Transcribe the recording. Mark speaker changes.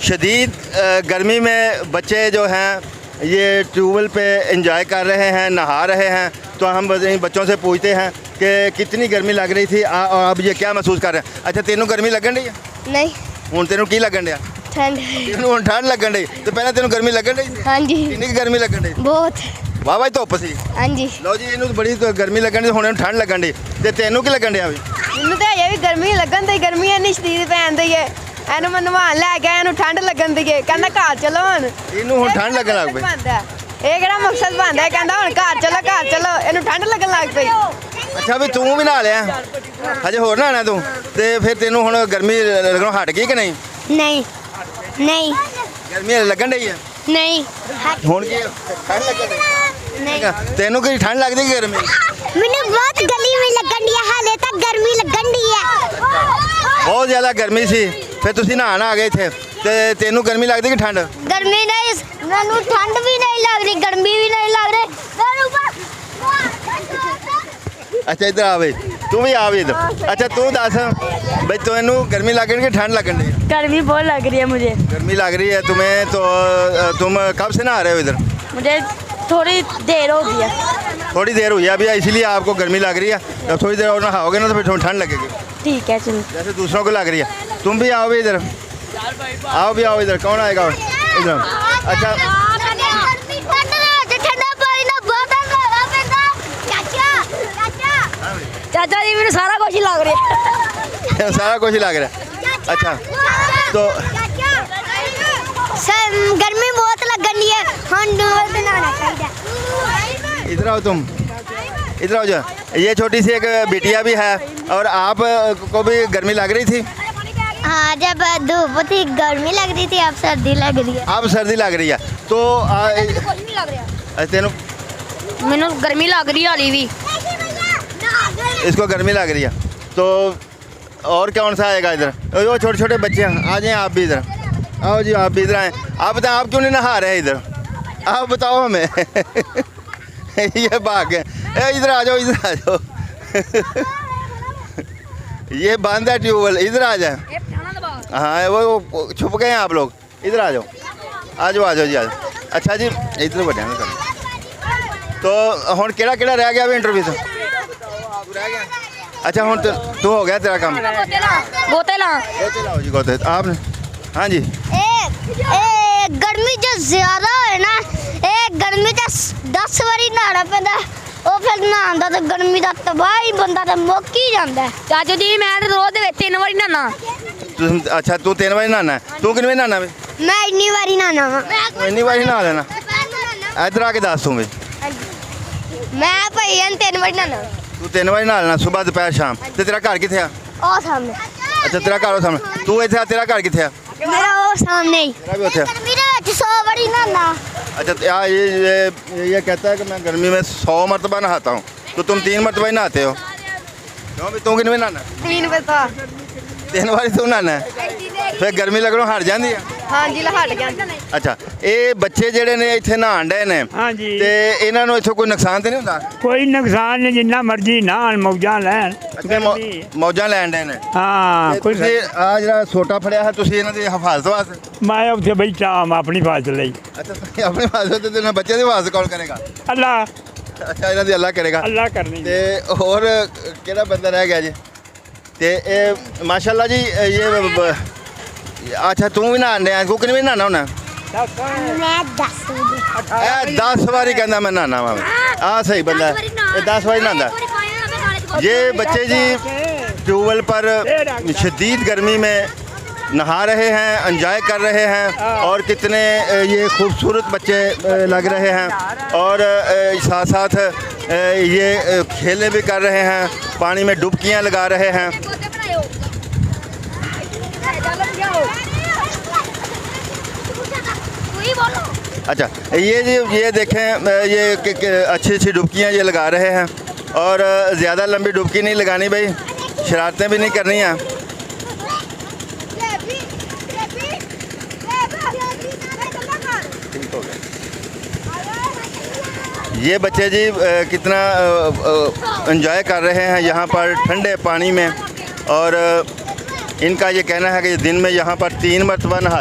Speaker 1: शदीद गर्मी में बच्चे जो हैं ये ट्यूबवेल पे एंजॉय कर रहे हैं, नहा रहे हैं। तो हम बच्चों से पूछते हैं कि कितनी गर्मी लग रही थी और अब ये क्या महसूस कर रहे हैं। अच्छा, तेनों गर्मी लगन रही है?
Speaker 2: नहीं,
Speaker 1: हुण तेनों की लगन दिया?
Speaker 2: ठंड।
Speaker 1: तेनों हुण ठंड लगन रही? तो पहले तेनों गर्मी लगन रही थी?
Speaker 2: हाँ जी,
Speaker 1: कितनी गर्मी लगन रही?
Speaker 2: बहुत।
Speaker 1: वाह वाह धुप्प सी।
Speaker 2: हाँ जी,
Speaker 1: लो जी, इन्हूं बड़ी तो गर्मी लगन दी, हुण इन्हूं ठंड लगन दी। ते तेनों की लगन दिया भी?
Speaker 2: ਮੈਨੂੰ ਤਾਂ ਇਹ ਵੀ ਗਰਮੀ ਲੱਗਣ ਦੀ, ਗਰਮੀ ਇੰਨੀ ਸ਼ਦੀਦ ਪੈਣ ਦੀ ਹੈ। ਇਹਨੂੰ ਮੈਂ ਨਵਾਉਣ ਲੈ ਕੇ ਆਇਆ, ਇਹਨੂੰ ਠੰਡ ਲੱਗਣ ਦੀ ਹੈ। ਕਹਿੰਦਾ ਘਰ ਚਲੋ ਹੁਣ।
Speaker 1: ਇਹਨੂੰ ਹੁਣ ਠੰਡ ਲੱਗਣ ਲੱਗ ਪਈ।
Speaker 2: ਇਹ ਕਿਹੜਾ ਮਕਸਦ ਬਣਦਾ ਹੈ? ਕਹਿੰਦਾ ਹੁਣ ਘਰ ਚਲੋ, ਘਰ ਚਲੋ। ਇਹਨੂੰ ਠੰਡ ਲੱਗਣ ਲੱਗ ਪਈ।
Speaker 1: ਅੱਛਾ ਵੀ ਤੂੰ ਵੀ ਨਹਾ ਲਿਆ? ਹਜੇ ਹੋਰ ਨਹਾਣਾ ਤੂੰ? ਤੇ ਫਿਰ ਤੈਨੂੰ ਹੁਣ ਗਰਮੀ ਲੱਗਣੋਂ ਹਟ ਗਈ ਕਿ ਨਹੀਂ?
Speaker 2: ਨਹੀਂ ਨਹੀਂ
Speaker 1: ਗਰਮੀ ਹਲੇ ਲੱਗਣ ਡਈ ਹੈ?
Speaker 2: ਨਹੀਂ
Speaker 1: ਹੁਣ ਕੀ ਠੰਡ ਲੱਗਣ ਡਈ?
Speaker 2: ਨਹੀਂ,
Speaker 1: ਤੈਨੂੰ ਕੀ ਠੰਡ ਲੱਗਦੀ ਕਿ ਗਰਮੀ?
Speaker 2: ਮੈਨੂੰ ਬਹੁਤ ਗਰਮੀ ਲੱਗਣ ਦੀ ਹੈ। ਹਾਲੇ ਤੱਕ ਗਰਮੀ ਲੱਗਣ ਦੀ ਹੈ।
Speaker 1: ਬਹੁਤ ਜ਼ਿਆਦਾ ਗਰਮੀ ਸੀ, ਫਿਰ ਤੁਸੀਂ ਨਹਾਣ ਆ ਗਏ ਇੱਥੇ। ਤੇ ਤੈਨੂੰ ਗਰਮੀ ਲੱਗਦੀ ਕਿ ਠੰਡ?
Speaker 2: ਗਰਮੀ ਨਹੀਂ, ਮੈਨੂੰ ਠੰਡ ਵੀ ਨਹੀਂ ਲੱਗ ਰਹੀ, ਗਰਮੀ ਵੀ ਨਹੀਂ ਲੱਗ ਰਹੀ।
Speaker 1: ਅੱਛਾ ਇੱਧਰ ਆ ਬਈ, ਤੂੰ ਵੀ ਆ ਵੀ ਇੱਧਰ। ਅੱਛਾ ਤੂੰ ਦੱਸ ਬਈ ਤੈਨੂੰ गर्मी लगन की ठंड लगन रही है?
Speaker 3: गर्मी बहुत लग रही है मुझे।
Speaker 1: गर्मी लग रही है तुम्हें, तो तुम कब से नहा रहे हो इधर?
Speaker 3: मुझे थोड़ी देर हो गई है।
Speaker 1: थोड़ी देर हुई है अभी, इसलिए आपको गर्मी लग रही है। जब थोड़ी देर और नहाओगे ना तो फिर ठंड लगेगी,
Speaker 3: ठीक है चलो।
Speaker 1: जैसे दूसरों को लग रही है। तुम भी आओ भी इधर, आओ भी आओ इधर। कौन आएगा इधर? अच्छा
Speaker 3: चाचा जी मेरे सारा कुछ ही लग रहा है।
Speaker 1: सारा कुछ ही लग रहा है। अच्छा तो
Speaker 2: गर्मी बहुत लगन है। बनाना चाहिए।
Speaker 1: इधर आओ तुम, इधर आओ जो। ये छोटी सी एक बिटिया भी है, और आप को भी गर्मी लग रही थी?
Speaker 2: हाँ, जब धूप थी गर्मी लग रही थी, अब सर्दी लग रही है।
Speaker 1: अब सर्दी लग रही है तो तेनों
Speaker 3: मैंने गर्मी लग रही है अली भी।
Speaker 1: इसको गर्मी लग रही है तो और कौन सा आएगा इधर? वो छोटे छोटे बच्चे हैं, आ जाएं आप भी इधर। आओ जी, आप भी इधर आए। आप बताएं, आप क्यों नहीं नहा रहे इधर? आप बताओ हमें। ये भाग गए। इधर आ जाओ, इधर आ जाओ। ये बंद है ट्यूबवेल, इधर आ जाए। हाँ वो छुप गए हैं आप लोग, इधर आ जाओ, आ जाओ, आ जाओ जी, आ जाओ। अच्छा जी इधर बढ़िया तो हुण केड़ा केड़ा रह गया इंटरव्यू तो? रह गया। अच्छा हुण तू हो गया तेरा काम?
Speaker 3: गोते लाओ
Speaker 1: जी, गोते आपने? हाँ जी।
Speaker 2: गर्मी जो ज्यादा है ना, गर्मी 10 बारी नहाना पैंदा। ਉਹ ਫਿਰ ਨਹਾਉਂਦਾ ਤਾਂ ਗਰਮੀ ਦਾ ਤਬਾਹੀ ਬੰਦਾ ਤਾਂ ਮੁੱਕ ਹੀ ਜਾਂਦਾ।
Speaker 3: चाचू जी मैं तो रोज दे 3 बारी नहाना।
Speaker 1: अच्छा तू 3 बारी नहाना है? तू कितनी बारी नहाना है?
Speaker 2: मैं इन्नी बारी नहाना वा।
Speaker 1: इन्नी बारी नहा लेना। इधर आके दस तू भी।
Speaker 2: मैं भाई 3 बारी नहाना।
Speaker 1: तू 3 बारी नहा लेना, सुबह दोपहर शाम। ते तेरा घर किथे आ?
Speaker 2: ਉਹ ਸਾਹਮਣੇ।
Speaker 1: अच्छा तेरा घर वो सामने। तू इथे आ, तेरा घर किथे आ?
Speaker 2: ਮੇਰਾ ਉਹ ਸਾਹਮਣੇ ਹੀ।
Speaker 1: तेरा भी उथे आ।
Speaker 2: ਗਰਮੀ ਦੇ ਵਿੱਚ 100 ਵਾਰੀ ਨਹਾਨਾ।
Speaker 1: अच्छा ये कहता है कि मैं गर्मी में 100 मरतबा नहाता हूँ, तो तुम 3 मरतबा ही नहाते हो क्यों भी? तू कितनी बार नहाना?
Speaker 2: 3 ਵਜੇ ਤਾਂ।
Speaker 1: 3 बारी तू नहाना है, फिर गर्मी लगनों हट जाती है?
Speaker 2: ਹਾਂਜੀ ਲਹਟ ਗਿਆ।
Speaker 1: अच्छा ये बच्चे ਜਿਹੜੇ ਨੇ ਇੱਥੇ ਨਹਾਣ ਡਏ ਨੇ
Speaker 4: ਹਾਂਜੀ
Speaker 1: ਤੇ ਇਹਨਾਂ ਨੂੰ ਇੱਥੋਂ ਕੋਈ ਨੁਕਸਾਨ ਤੇ ਨਹੀਂ ਹੁੰਦਾ?
Speaker 4: ਕੋਈ ਨੁਕਸਾਨ ਨਹੀਂ, ਜਿੰਨਾ ਮਰਜ਼ੀ ਨਹਾਣ ਮੌਜਾਂ ਲੈਣ।
Speaker 1: ਅੱਛਾ ਮੌਜਾਂ ਲੈਣ ਡਏ ਨੇ।
Speaker 4: ਹਾਂ
Speaker 1: ਤੇ
Speaker 4: ਕੋਈ
Speaker 1: ਤੁਸੀਂ ਆ ਜਿਹੜਾ ਛੋਟਾ ਫੜਿਆ ਹੈ ਤੁਸੀਂ ਇਹਨਾਂ ਦੀ ਹਿਫਾਜ਼ਤ ਵਾਸਤੇ?
Speaker 4: ਮੈਂ ਉੱਥੇ ਬੈਠਾ ਹਾਂ ਆਪਣੀ ਫਾਜ਼ਤ ਲਈ।
Speaker 1: ਅੱਛਾ ਤੁਸੀਂ ਆਪਣੀ ਹਿਫਾਜ਼ਤ ਤੇ ਇਹਨਾਂ ਬੱਚੇ ਦੀ ਹਿਫਾਜ਼ਤ ਕੌਣ ਕਰੇਗਾ?
Speaker 4: ਅੱਲਾ
Speaker 1: ਅੱਛਾ ਇਹਨਾਂ ਦੀ ਅੱਲਾ ਕਰੇਗਾ।
Speaker 4: ਅੱਲਾ ਕਰਨੀ।
Speaker 1: ਤੇ ਹੋਰ ਕਿਹੜਾ ਬੰਦਾ ਰਹਿ ਗਿਆ ਜੀ? ਤੇ ਇਹ ਮਾਸ਼ਾਅੱਲਾ ਜੀ ਇਹ अच्छा तू भी नहाने तू कितनी बारी नहाना होना?
Speaker 2: ਮੈਂ 10 ਵਜੇ।
Speaker 1: 10 बारी कहना मैं नहाना वा। हाँ सही बंदा है, ये 10 बारी नहाता। ये बच्चे जी ट्यूबवेल पर शदीद गर्मी में नहा रहे हैं, एंजॉय कर रहे हैं, और कितने ये खूबसूरत बच्चे लग रहे हैं, और साथ साथ ये खेलें भी कर रहे हैं, पानी में डुबकियाँ लगा रहे हैं। अच्छा ये जी ये देखें, ये अच्छी अच्छी डुबकियाँ ये लगा रहे हैं, और ज़्यादा लंबी डुबकी नहीं लगानी भाई, शरारतें भी नहीं करनी हैं। ठीक हो गया। ये बच्चे जी कितना एंजॉय कर रहे हैं यहाँ पर ठंडे पानी में, और इनका ये कहना है कि दिन में यहाँ पर 3 मरतबा नहा